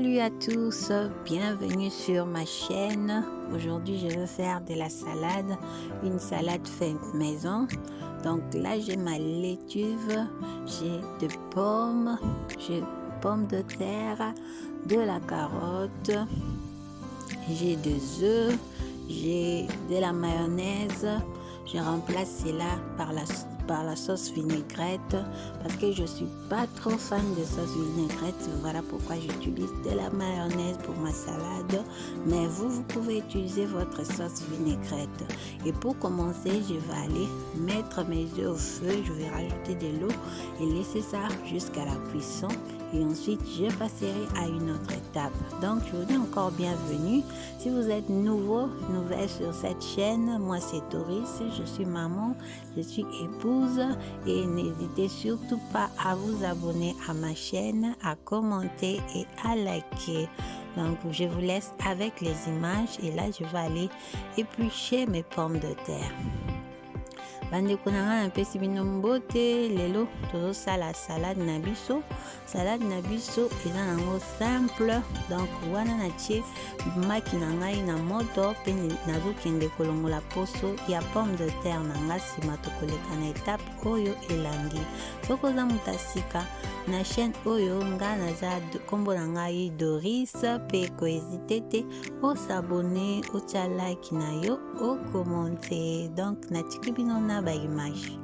Salut à tous, bienvenue sur ma chaîne. Aujourd'hui je vais faire de la salade, une salade faite maison. Donc là j'ai ma laitue, j'ai des pommes, j'ai pommes de terre, de la carotte, j'ai des œufs, j'ai de la mayonnaise. Je remplace cela par la sauce vinaigrette parce que je suis pas trop fan de sauce vinaigrette. Voilà pourquoi j'utilise de la mayonnaise pour ma salade, mais vous pouvez utiliser votre sauce vinaigrette. Et pour commencer, je vais aller mettre mes œufs au feu. Je vais rajouter de l'eau et laisser ça jusqu'à la cuisson, et ensuite je passerai à une autre étape. Donc je vous dis encore bienvenue. Si vous êtes nouvelle sur cette chaîne, moi c'est Doris, je suis maman, je suis épouse, et n'hésitez surtout pas à vous abonner à ma chaîne, à commenter et à liker. Donc je vous laisse avec les images, et là je vais aller éplucher mes pommes de terre. Bandeko na nga napesi bino mbote. Lelo tozosala salade na biso. Salade na biso eza nango simple. Donc wana natie maki na ngai na moto pe nazokende kolongola poso ya pomme de terre na nga. Sima tokoleka na etape oyo elandi. Soki oza moto asika na chaîne oyo, nga naza kombo na ngai Doris, pe kohésite te osabone, otia like na yo, okommente. Donc natiki bino na ba image.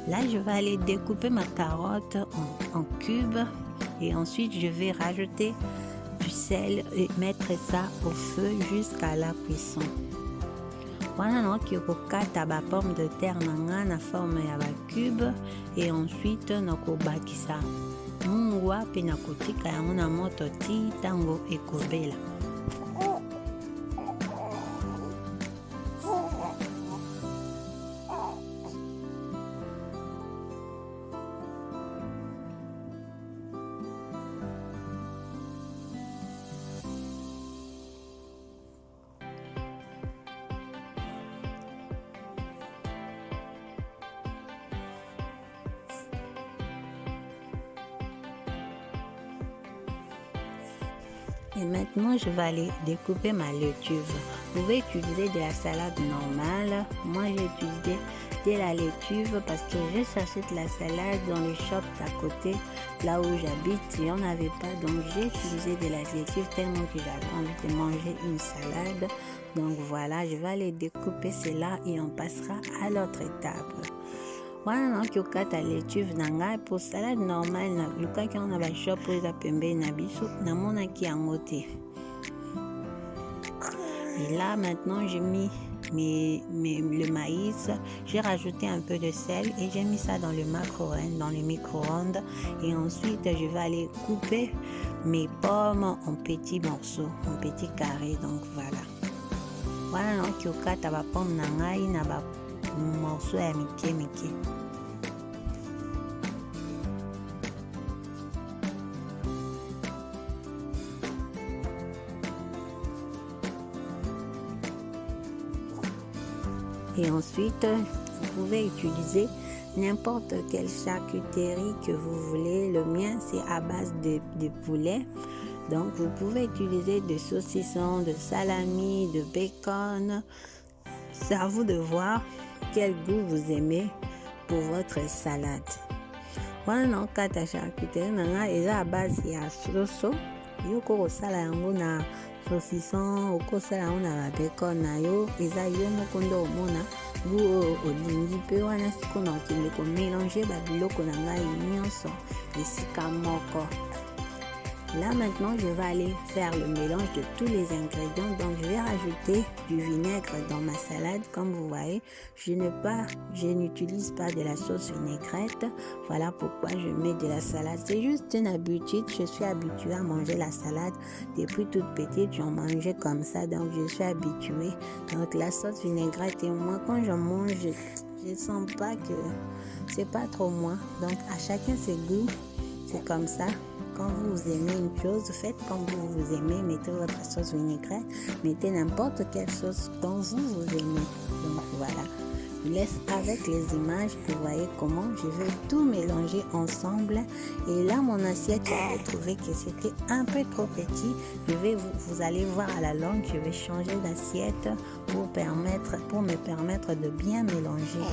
Là je vais aller découper ma carotte en cubes, et ensuite je vais rajouter du sel et mettre ça au feu jusqu'à la cuisson. Wana nakoki kokata ba pomme de terre nanga na forme ya ba cube, et ensuite nakobakisa mungwa pe nakotika yango na moto ti tango ekobela. Et maintenant, je vais aller découper ma laitue. Vous pouvez utiliser de la salade normale. Moi, j'ai utilisé de la laitue parce que je cherchais de la salade dans les shops à côté, là où j'habite. Il n'y en avait pas, donc j'ai utilisé de la laitue tellement que j'avais envie de manger une salade. Donc voilà, je vais aller découper cela et on passera à l'autre étape. Wana nakoki kokata laitue na ngai pour salade normale na lukaki yango na bashop oyo eza pembeni na biso, namonaki yango te. Et là maintenant j'ai mis le maïs, j'ai rajouté un peu de sel et j'ai mis ça dans le micro-ondes, et ensuite je vais aller couper mes pommes en petits morceaux, en petits carrés. Donc voilà. Wana nakoki kokata ba pomme na ngai na ba morceau ya mike. Et ensuite, vous pouvez utiliser n'importe quelle charcuterie que vous voulez. Le mien, c'est à base de poulet. Donc, vous pouvez utiliser de saucissons, de salami, de bacon. C'est à vous de voir quel goût vous aimez pour votre salade. Wana nakokata charcuterie nanga eza à base ya soso. Yo kokosala yango na saucisson, okosala yango na bacon na yo, eza yo moko nde omona goût olingi. Mpe wana sikoyo nakokende komélanger babiloko na ngai nyonso esika moko. Là maintenant je vais aller faire le mélange de tous les ingrédients. Donc je vais rajouter du vinaigre dans ma salade. Comme vous voyez, je n'utilise pas de la sauce vinaigrette. Voilà pourquoi je mets de la salade. C'est juste une habitude. Je suis habituée à manger la salade depuis toute petite. J'en mangeais comme ça, donc je suis habituée. Donc la sauce vinaigrette, et moi quand je mange, je sens pas que c'est pas trop moi. Donc à chacun ses goûts, c'est comme ça. quand vous aimez une chose, faites comme vous aimez, mettez votre sauce vinaigrette, mettez n'importe quelle sauce dont vous aimez. Donc voilà, je vous laisse avec les images, vous voyez comment je vais tout mélanger ensemble. Et là, mon assiette, j'ai trouvé que c'était un peu trop petit. Vous allez voir à la longue, je vais changer d'assiette pour me permettre de bien mélanger.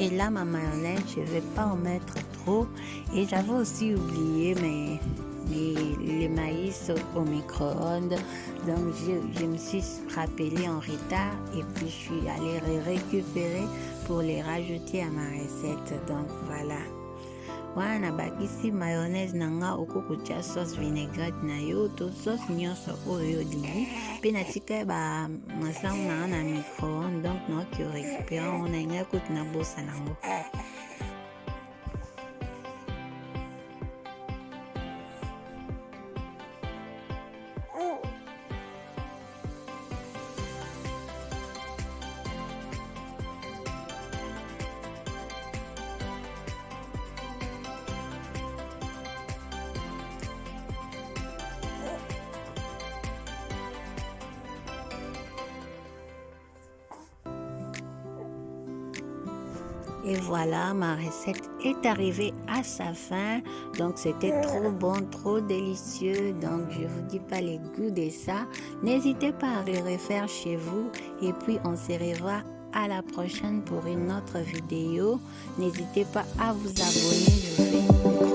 Et là, ma mayonnaise, je ne vais pas en mettre trop. Et j'avais aussi oublié les maïs au micro-ondes. Donc, je me suis rappelée en retard et puis je suis allée les récupérer pour les rajouter à ma recette. Donc, voilà. Wana bakisi mayonnaise nanga okukutia sauce vinaigrette na yo to sauce nyonso oyo olingi mpe natika ba masango nanga na micro-ondes donc naoki récupérer ngo na ngai kutu na bosa nango. Et voilà, ma recette est arrivée à sa fin. Donc, c'était trop bon, trop délicieux. Donc, je vous dis pas les goûts de ça. N'hésitez pas à le refaire chez vous. Et puis, on se revoit à la prochaine pour une autre vidéo. N'hésitez pas à vous abonner. Je fais